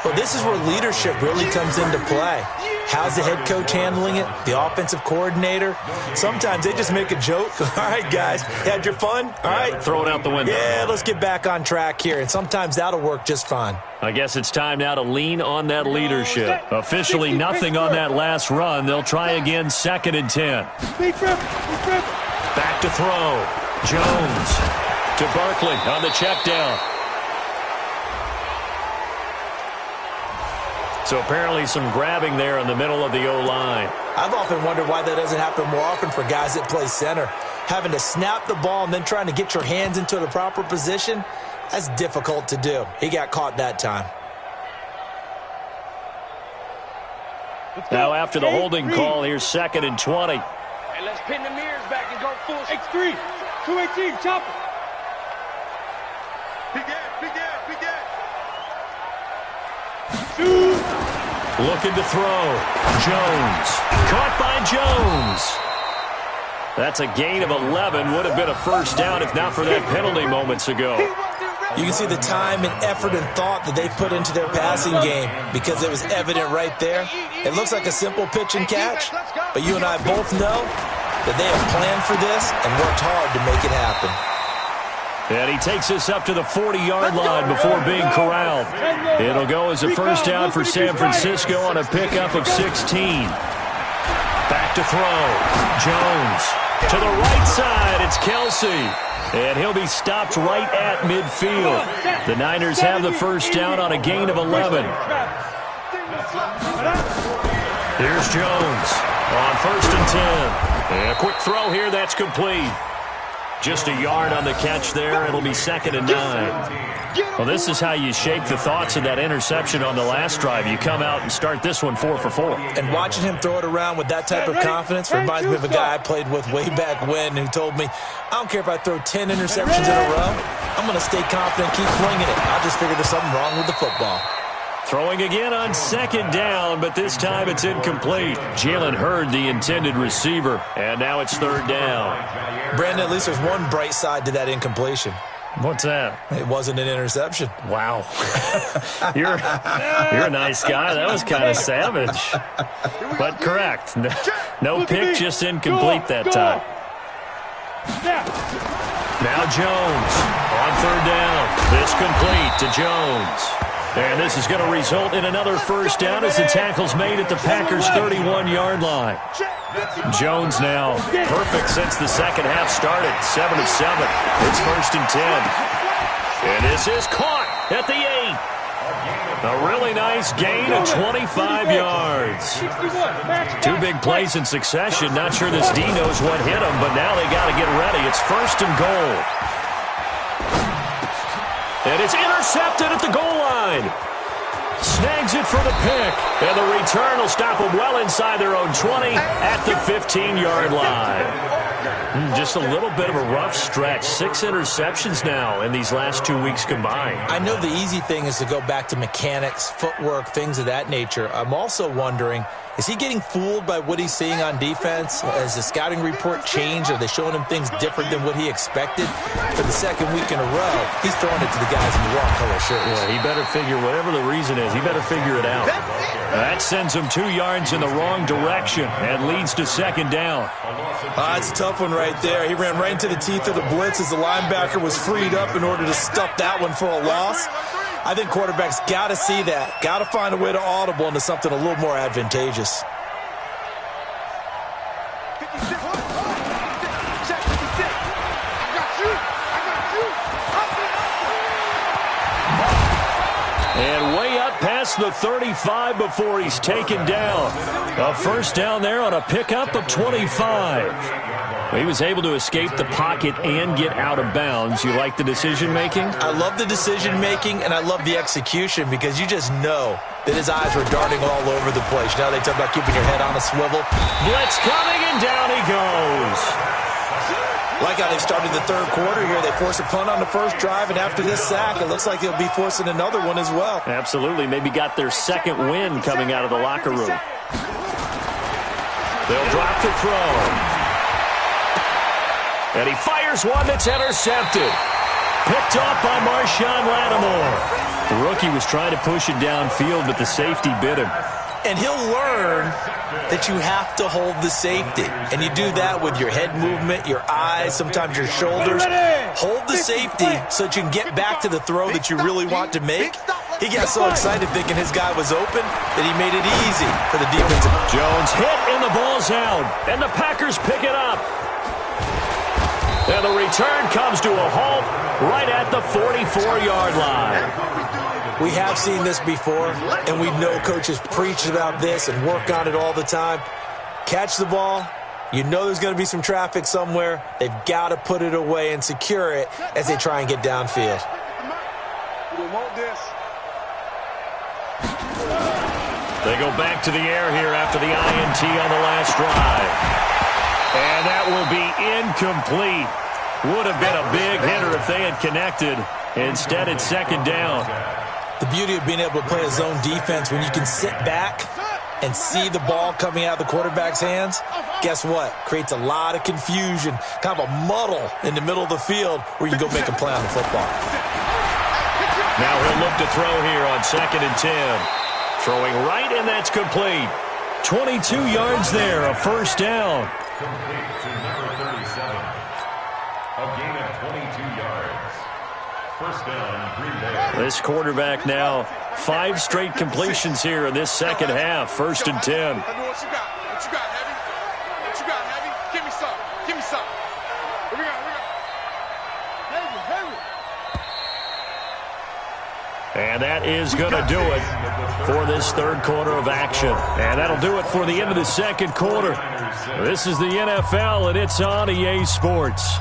S3: Well, this is where leadership really comes into play. How's the head coach handling it? The offensive coordinator? Sometimes they just make a joke. All right, guys, had your fun? All right.
S1: Throw it out the window.
S3: Yeah, let's get back on track here. And sometimes that'll work just fine.
S1: I guess it's time now to lean on that leadership. Officially nothing on that last run. They'll try again, 2nd and 10. Back to throw. Jones to Barkley on the check down. So apparently some grabbing there in the middle of the O-line.
S3: I've often wondered why that doesn't happen more often for guys that play center. Having to snap the ball and then trying to get your hands into the proper position, that's difficult to do. He got caught that time.
S1: Now after the holding call, here's 2nd and 20.
S5: Hey, let's pin the mirrors back and go full. X3, 218, chop it.
S2: Big gas, big gas, big gas.
S1: Looking to throw. Jones. Caught by Jones. That's a gain of 11. Would have been a first down if not for that penalty moments ago.
S3: You can see the time and effort and thought that they put into their passing game because it was evident right there. It looks like a simple pitch and catch, but you and I both know that they have planned for this and worked hard to make it happen.
S1: And he takes us up to the 40-yard line before being corralled. It'll go as a first down for San Francisco on a pickup of 16. Back to throw. Jones to the right side. It's Kelsey. And he'll be stopped right at midfield. The Niners have the first down on a gain of 11. Here's Jones on 1st and 10. And a quick throw here. That's complete. Just a yard on the catch there. It'll be 2nd and 9. Well, this is how you shake the thoughts of that interception on the last drive. You come out and start this one 4 for 4.
S3: And watching him throw it around with that type of confidence reminds me of a guy I played with way back when who told me, I don't care if I throw 10 interceptions in a row. I'm going to stay confident and keep flinging it. I just figured there's something wrong with the football.
S1: Throwing again on 2nd down, but this time it's incomplete. Jalen Hurd, the intended receiver, and now it's 3rd down.
S3: Brandon, at least there's one bright side to that incompletion.
S1: What's that?
S3: It wasn't an interception.
S1: Wow. You're a nice guy. That was kind of savage. But correct. No pick, just incomplete that time. Now Jones on 3rd down. This complete to Jones. And this is going to result in another first down as the tackle's made at the Packers' 31-yard line. Jones now perfect since the second half started. 7 of 7. It's 1st and 10. And this is caught at the 8. A really nice gain of 25 yards. 2 big plays in succession. Not sure this D knows what hit him, but now they got to get ready. It's 1st and goal. And it's intercepted at the goal line. Snags it for the pick. And the return will stop them well inside their own 20 at the 15-yard line. Just a little bit of a rough stretch. 6 interceptions now in these last 2 weeks combined.
S3: I know the easy thing is to go back to mechanics, footwork, things of that nature. I'm also wondering, is he getting fooled by what he's seeing on defense? Has the scouting report changed? Are they showing him things different than what he expected? For the second week in a row, he's throwing it to the guys in the wrong color shirts.
S1: Yeah, he better figure, whatever the reason is, he better figure it out. That sends him 2 yards in the wrong direction and leads to 2nd down.
S3: It's a tough one right there. He ran right into the teeth of the blitz as the linebacker was freed up in order to stuff that one for a loss. I think quarterbacks got to see that. Got to find a way to audible into something a little more advantageous.
S1: And way up past the 35 before he's taken down. A first down there on a pickup of 25. He was able to escape the pocket and get out of bounds. You like the decision-making?
S3: I love the decision-making, and I love the execution because you just know that his eyes were darting all over the place. You know, they talk about keeping your head on a swivel.
S1: Blitz coming, and down he goes.
S3: Like how they started the third quarter here. They forced a punt on the first drive, and after this sack, it looks like they'll be forcing another one as well.
S1: Absolutely. Maybe got their second win coming out of the locker room. They'll drop the throw. And he fires one that's intercepted. Picked off by Marshawn Lattimore. The rookie was trying to push it downfield, but the safety bit him.
S3: And he'll learn that you have to hold the safety. And you do that with your head movement, your eyes, sometimes your shoulders. Hold the safety so that you can get back to the throw that you really want to make. He got so excited thinking his guy was open that he made it easy for the defensive.
S1: Jones hit, and the ball's out. And the Packers pick it up. And the return comes to a halt right at the 44-yard line.
S3: We have seen this before, and we know coaches preach about this and work on it all the time. Catch the ball. You know there's going to be some traffic somewhere. They've got to put it away and secure it as they try and get downfield.
S1: They go back to the air here after the INT on the last drive. And that will be incomplete. Would have been a big hitter if they had connected. Instead, it's second down.
S3: The beauty of being able to play a zone defense when you can sit back and see the ball coming out of the quarterback's hands, guess what? Creates a lot of confusion, kind of a muddle in the middle of the field where you go make a play on the football.
S1: Now he'll look to throw here on 2nd and 10. Throwing right, and that's complete. 22 yards there, a first down.
S4: Complete to number 37. A gain of 22 yards. First down, Green Bay.
S1: This quarterback now 5 straight completions here in this second half. 1st and 10.
S2: I know what you got. What you got, Heavy? What you got, Heavy? Give me some. Give me some. Here we go. Heavy.
S1: And that is going to do it for this third quarter of action. And that'll do it for the end of the second quarter. This is the NFL, and it's on EA Sports.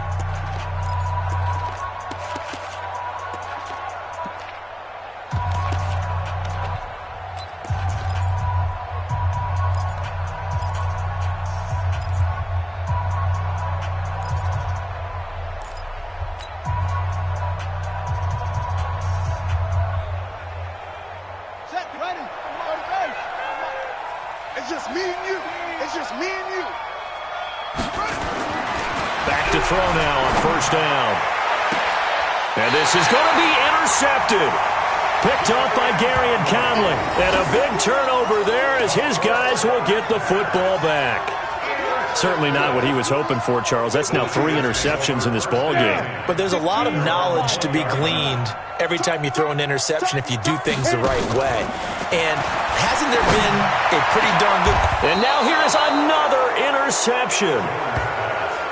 S2: It's just me and you. It's just me and you.
S1: Back to throw now on first down. And this is going to be intercepted. Picked off by Gary and Conley. And a big turnover there as his guys will get the football back. Certainly not what he was hoping for, Charles. That's now 3 interceptions in this ball game.
S3: But there's a lot of knowledge to be gleaned every time you throw an interception if you do things the right way. And hasn't there been a pretty darn good...
S1: And now here is another interception.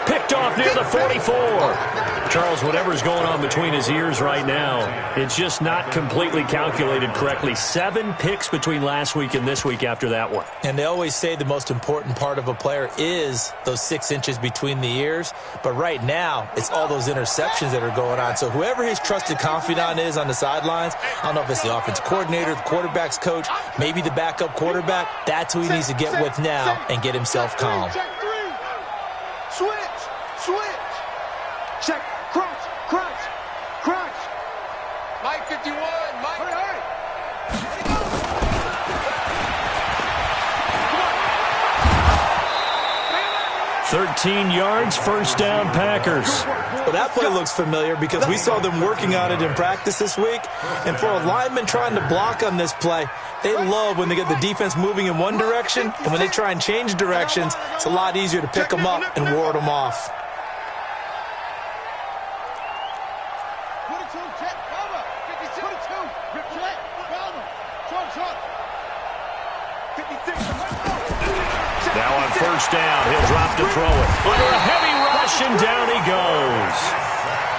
S1: Picked off near the 44. Charles, whatever's going on between his ears right now, it's just not completely calculated correctly. 7 picks between last week and this week after that one.
S3: And they always say the most important part of a player is those 6 inches between the ears. But right now, it's all those interceptions that are going on. So whoever his trusted confidant is on the sidelines, I don't know if it's the offensive coordinator, the quarterback's coach, maybe the backup quarterback, that's who he needs to get with now and get himself calm.
S2: Check 3. Switch. Check. Crunch. Mike 51. Mike. Hurry.
S1: 13 yards, first down, Packers.
S3: Well, that play looks familiar because we saw them working on it in practice this week. And for a lineman trying to block on this play, they love when they get the defense moving in one direction. And when they try and change directions, it's a lot easier to pick them up and ward them off.
S1: Now on first down, he'll drop to throw it. Under a heavy rush, and down he goes.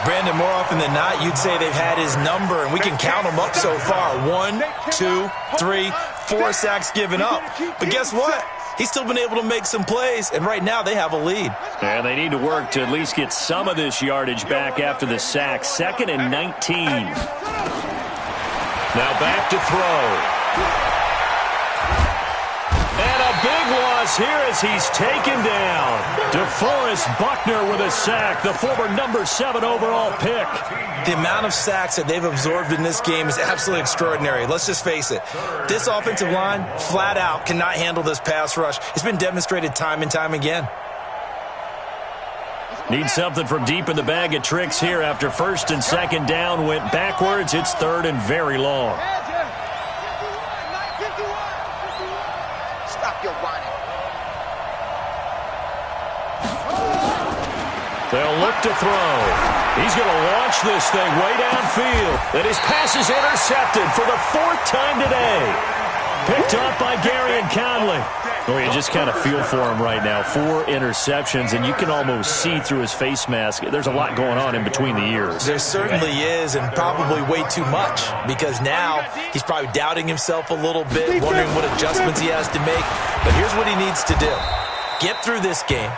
S3: Brandon, more often than not, you'd say they've had his number, and we can count them up so far. 1, 2, 3, 4 sacks given up. But guess what? he's still been able to make some plays, and right now they have a lead.
S1: And they need to work to at least get some of this yardage back after the sack. 2nd and 19. Now back to throw. And a big loss here as he's taken down. DeForest Buckner with a sack, the former number 7 overall pick.
S3: The amount of sacks that they've absorbed in this game is absolutely extraordinary. Let's just face it. This offensive line, flat out, cannot handle this pass rush. It's been demonstrated time and time again.
S1: Need something from deep in the bag of tricks here after 1st and 2nd down went backwards. It's 3rd and very long. They'll look to throw. He's going to launch this thing way downfield. And his pass is intercepted for the 4th time today. Picked up by Gary and Conley. Oh, you just kind of feel for him right now. 4 interceptions, and you can almost see through his face mask. There's a lot going on in between the ears.
S3: There certainly is, and probably way too much, because now he's probably doubting himself a little bit, wondering what adjustments he has to make. But here's what he needs to do. Get through this game.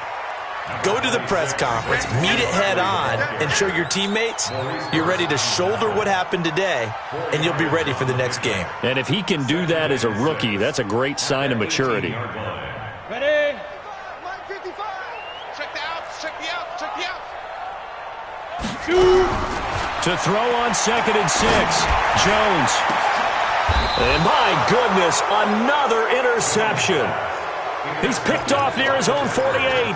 S3: Go to the press conference, meet it head on, and show your teammates you're ready to shoulder what happened today, and you'll be ready for the next game.
S1: And if he can do that as a rookie, that's a great sign of maturity.
S5: Ready?
S2: Check the outs, check the outs, check the outs.
S1: To throw on 2nd and 6, Jones. And my goodness, another interception. He's picked off near his own 48.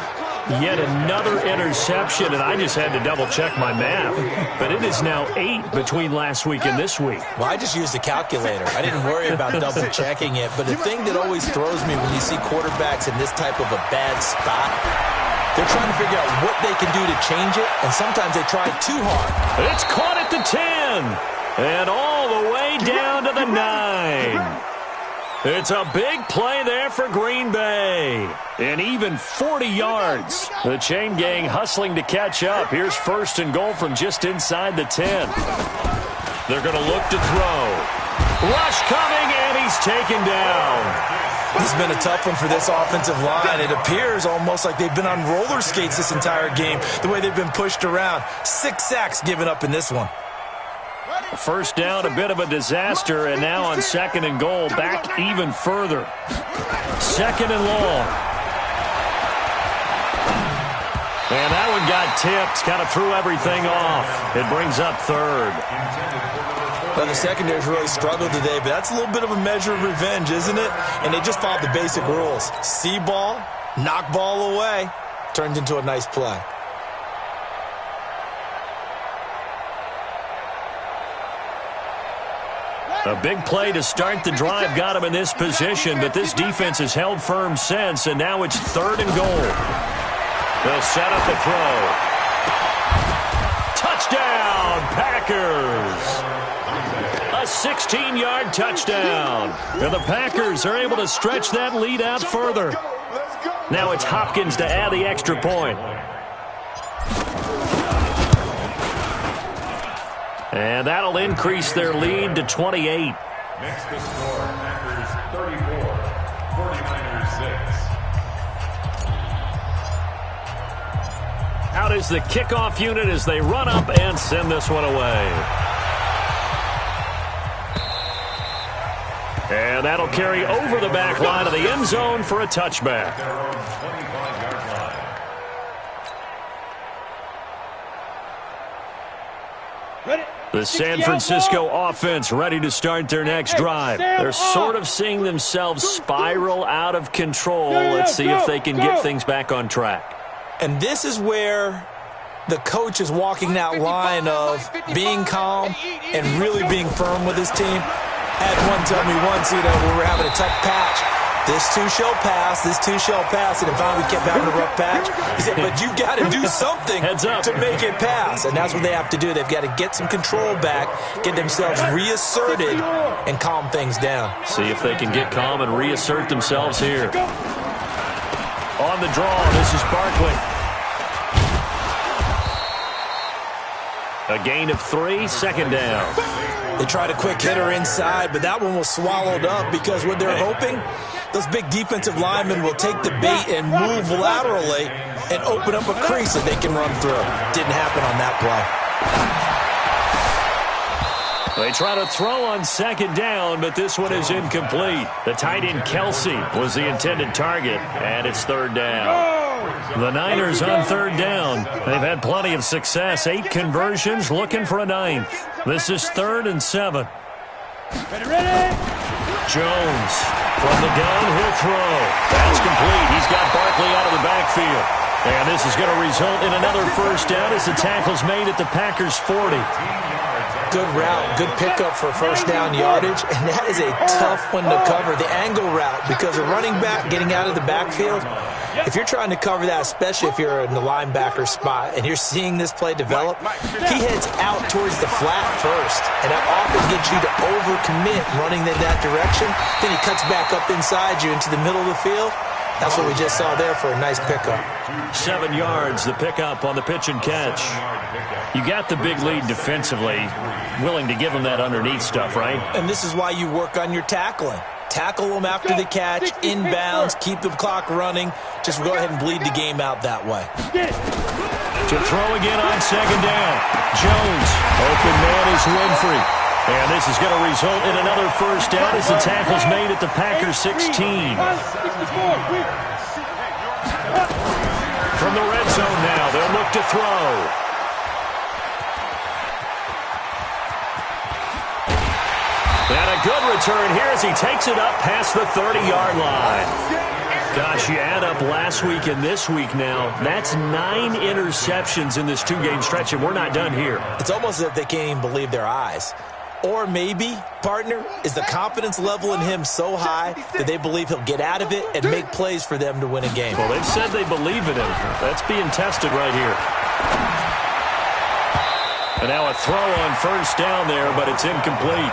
S1: Yet another interception, and I just had to double-check my math. But it is now 8 between last week and this week.
S3: Well, I just used a calculator. I didn't worry about double-checking it. But the thing that always throws me when you see quarterbacks in this type of a bad spot, they're trying to figure out what they can do to change it, and sometimes they try too hard.
S1: It's caught at the 10, and all the way down to the 9. It's a big play there for Green Bay. And even 40 yards. The chain gang hustling to catch up. Here's 1st and goal from just inside the 10. They're going to look to throw. Rush coming, and he's taken down.
S3: This has been a tough one for this offensive line. It appears almost like they've been on roller skates this entire game, the way they've been pushed around. 6 sacks given up in this one.
S1: 1st down, a bit of a disaster, and now on 2nd and goal, back even further. 2nd and long. And that one got tipped, kind of threw everything off. It brings up 3rd.
S3: Well, the secondary's really struggled today, but that's a little bit of a measure of revenge, isn't it? And they just followed the basic rules. See ball, knock ball away, turned into a nice play.
S1: A big play to start the drive got him in this position, but this defense has held firm since, and now it's 3rd and goal. They'll set up a throw. Touchdown, Packers! A 16-yard touchdown. And the Packers are able to stretch that lead out further. Now it's Hopkins to add the extra point. And that'll increase their lead to 28.
S4: Next to score, Packers 34, 49ers 6.
S1: Out is the kickoff unit as they run up and send this one away. And that'll carry over the back line of the end zone for a touchback. The San Francisco offense ready to start their next drive. They're sort of seeing themselves spiral out of control. Let's see if they can get things back on track.
S3: And this is where the coach is walking that line of being calm and really being firm with his team. I had one tell me once, when we were having a tough patch, this too shall pass, this too shall pass, and finally we kept having a rough patch. He said, but you got to do something to make it pass, and that's what they have to do. They've got to get some control back, get themselves reasserted, and calm things down.
S1: See if they can get calm and reassert themselves here. On the draw, this is Barkley. A gain of 3, 2nd down.
S3: They tried a quick hitter inside, but that one was swallowed up because what they're hoping, those big defensive linemen will take the bait and move laterally and open up a crease that they can run through. Didn't happen on that
S1: play. They try to throw on second down, but this one is incomplete. The tight end Kelsey was the intended target, and it's third down. The Niners on third down. They've had plenty of success. 8 conversions, looking for a 9th. This is 3rd and 7.
S5: Ready?
S1: Jones from the gun, he'll throw. That's complete. He's got Barkley out of the backfield. And this is going to result in another first down as the tackle's made at the Packers' 40.
S3: Good route, good pickup for first down yardage, and that is a tough one to cover, the angle route, because a running back getting out of the backfield, if you're trying to cover that, especially if you're in the linebacker spot and you're seeing this play develop, he heads out towards the flat first, and that often gets you to overcommit running in that direction. Then he cuts back up inside you into the middle of the field. That's what we just saw there for a nice pickup.
S1: 7 yards, the pickup on the pitch and catch. You got the big lead defensively, willing to give them that underneath stuff, right?
S3: And this is why you work on your tackling. Tackle them after the catch, inbounds, keep the clock running. Just go ahead and bleed the game out that way.
S1: To throw again on second down. Jones, open man is Winfrey. And this is going to result in another first down as the tackle's made at the Packers 16. From the red zone now, they'll look to throw. And a good return here as he takes it up past the 30-yard line. Gosh, you add up last week and this week now, that's 9 interceptions in this 2-game stretch, and we're not done here.
S3: It's almost as if they can't even believe their eyes. Or maybe, partner, is the confidence level in him so high that they believe he'll get out of it and make plays for them to win a game.
S1: Well, they've said they believe in him. That's being tested right here. And now a throw on first down there, but it's incomplete.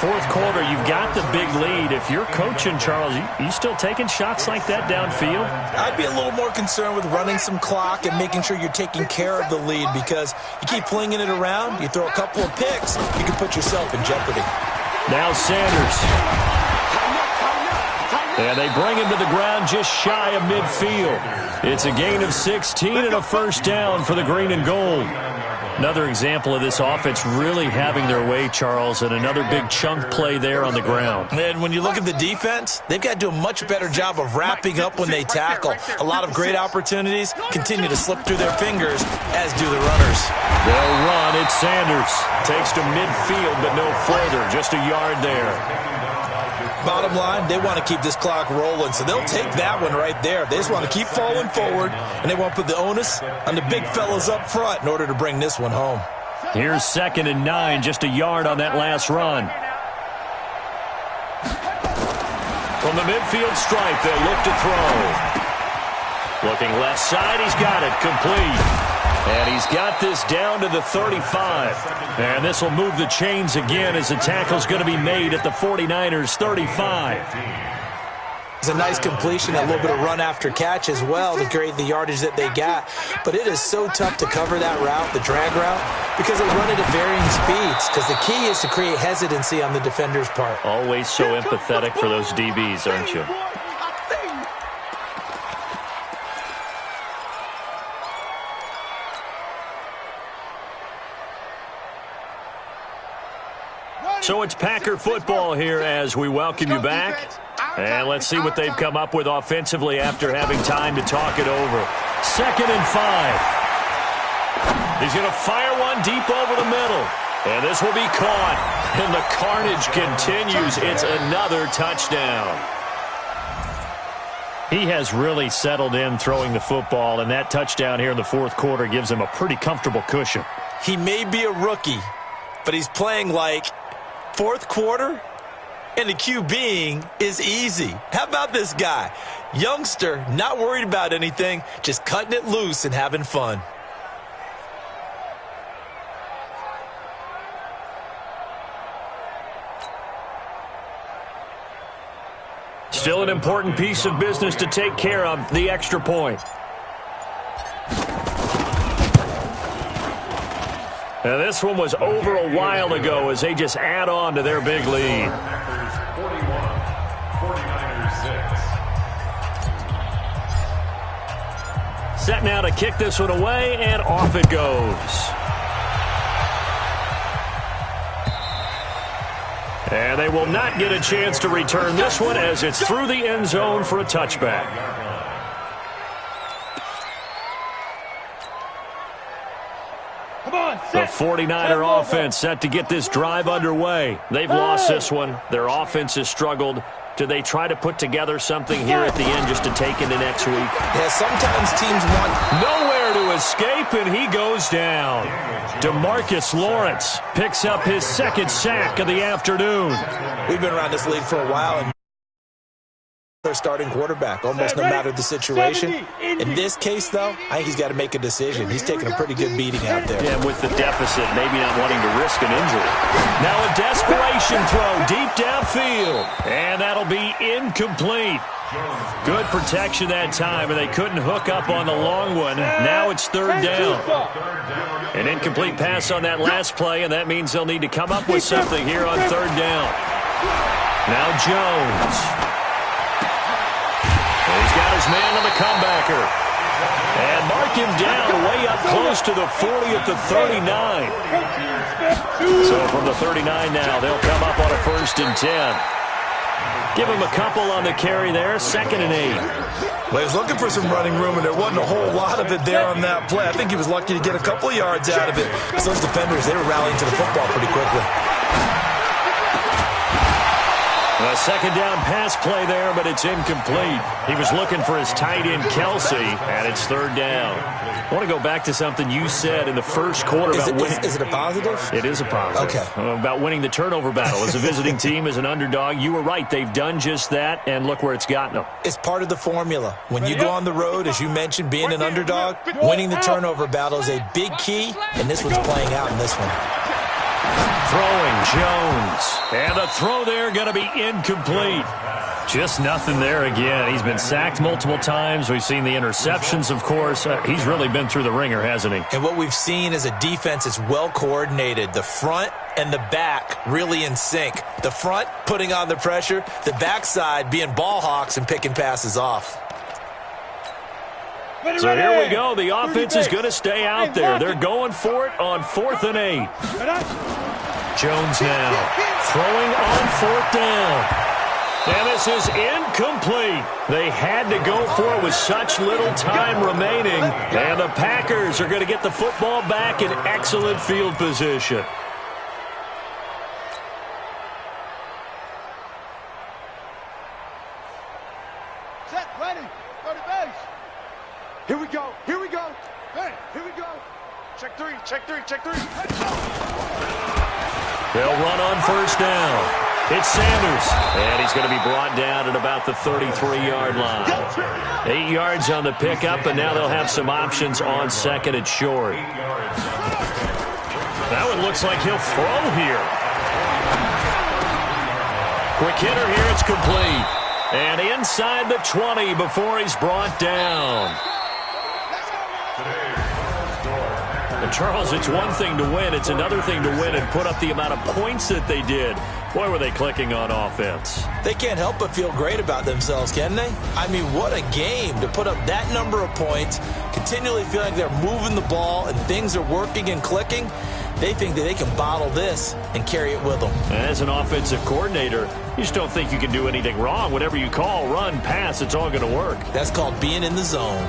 S1: Fourth quarter, you've got the big lead. If you're coaching, Charles, you still taking shots like that downfield?
S3: I'd be a little more concerned with running some clock and making sure you're taking care of the lead, because you keep flinging it around, you throw a couple of picks, you can put yourself in jeopardy.
S1: Now Sanders. And they bring him to the ground just shy of midfield. It's a gain of 16 and a first down for the green and gold. Another example of this offense really having their way, Charles, and another big chunk play there on the ground.
S3: And when you look at the defense, they've got to do a much better job of wrapping up when they tackle. A lot of great opportunities continue to slip through their fingers, as do the runners.
S1: They'll run. It's Sanders. Takes to midfield, but no further. Just a yard there.
S3: Bottom line, they want to keep this clock rolling, so they'll take that one right there. They just want to keep falling forward, and they want to put the onus on the big fellas up front in order to bring this one home.
S1: Here's 2nd and 9, just a yard on that last run. From the midfield stripe, they'll look to throw. Looking left side, he's got it, complete. And he's got this down to the 35. And this will move the chains again as the tackle's going to be made at the 49ers' 35.
S3: It's a nice completion, a little bit of run after catch as well to create the yardage that they got. But it is so tough to cover that route, the drag route, because they run it at varying speeds. Because the key is to create hesitancy on the defender's part.
S1: Always so empathetic for those DBs, aren't you? So it's Packer football here as we welcome you back. And let's see what they've come up with offensively after having time to talk it over. 2nd and 5. He's going to fire one deep over the middle. And this will be caught. And the carnage continues. It's another touchdown. He has really settled in throwing the football, and that touchdown here in the fourth quarter gives him a pretty comfortable cushion.
S3: He may be a rookie, but he's playing like fourth quarter, and the QBing is easy. How about this guy? Youngster, not worried about anything, just cutting it loose and having fun.
S1: Still an important piece of business to take care of, the extra point. And this one was over a while ago as they just add on to their big lead.
S4: Packers 41, 49ers 6.
S1: Set now to kick this one away, and off it goes. And they will not get a chance to return this one as it's through the end zone for a touchback. The 49er offense set to get this drive underway. They've lost this one. Their offense has struggled. Do they try to put together something here at the end just to take into next week?
S3: Yeah, sometimes teams want
S1: nowhere to escape, and he goes down. DeMarcus Lawrence picks up his second sack of the afternoon.
S3: We've been around this league for a while, and their starting quarterback, almost no matter the situation. In this case, though, I think he's got to make a decision. He's taking a pretty good beating out there.
S1: Yeah, with the deficit, maybe not wanting to risk an injury. Now a desperation throw deep downfield, and that'll be incomplete. Good protection that time, and they couldn't hook up on the long one. Now it's third down. An incomplete pass on that last play, and that means they'll need to come up with something here on third down. Now Jones. He's got his man on the comebacker. And mark him down way up close to the 40 at the 39. So from the 39 now, they'll come up on a 1st and 10. Give him a couple on the carry there, 2nd and 8.
S3: Well, he was looking for some running room, and there wasn't a whole lot of it there on that play. I think he was lucky to get a couple of yards out of it. Because those defenders, they were rallying to the football pretty quickly.
S1: A 2nd down pass play there, but it's incomplete. He was looking for his tight end, Kelsey, and it's 3rd down. I want to go back to something you said in the first quarter about winning.
S3: Is it a positive?
S1: It is a positive.
S3: Okay.
S1: About winning the turnover battle. As a visiting team, as an underdog, you were right. They've done just that, and look where it's gotten them.
S3: It's part of the formula. When you go on the road, as you mentioned, being an underdog, winning the turnover battle is a big key, and this one's playing out in this one.
S1: Throwing Jones. And the throw there going to be incomplete. Just nothing there again. He's been sacked multiple times. We've seen the interceptions, of course. He's really been through the ringer, hasn't he?
S3: And what we've seen is a defense that's well coordinated. The front and the back really in sync. The front putting on the pressure. The backside being ball hawks and picking passes off.
S1: So here we go. The offense is going to stay out there. They're going for it on 4th and 8. Jones now throwing on 4th down. And this is incomplete. They had to go for it with such little time remaining. And the Packers are going to get the football back in excellent field position.
S2: Set, ready, go to base. Here we go, here we go. Hey, here we go. Check 3, check 3, check 3.
S1: They'll run on 1st down. It's Sanders, and he's going to be brought down at about the 33-yard line. 8 yards on the pickup, and now they'll have some options on 2nd and short. That one looks like he'll throw here. Quick hitter here, it's complete. And inside the 20 before he's brought down. Charles, it's one thing to win. It's another thing to win and put up the amount of points that they did. Boy, were they clicking on offense.
S3: They can't help but feel great about themselves, can they? I mean, what a game to put up that number of points, continually feeling like they're moving the ball and things are working and clicking. They think that they can bottle this and carry it with them.
S1: As an offensive coordinator, you just don't think you can do anything wrong. Whatever you call, run, pass, it's all going to work.
S3: That's called being in the zone.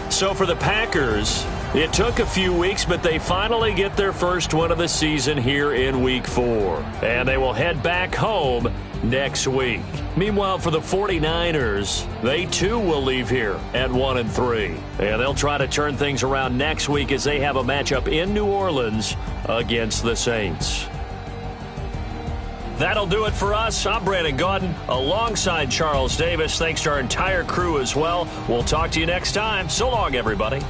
S1: So for the Packers, it took a few weeks, but they finally get their first win of the season here in Week 4. And they will head back home next week. Meanwhile, for the 49ers, they too will leave here at 1-3. And they'll try to turn things around next week as they have a matchup in New Orleans against the Saints. That'll do it for us. I'm Brandon Gaudin alongside Charles Davis. Thanks to our entire crew as well. We'll talk to you next time. So long, everybody.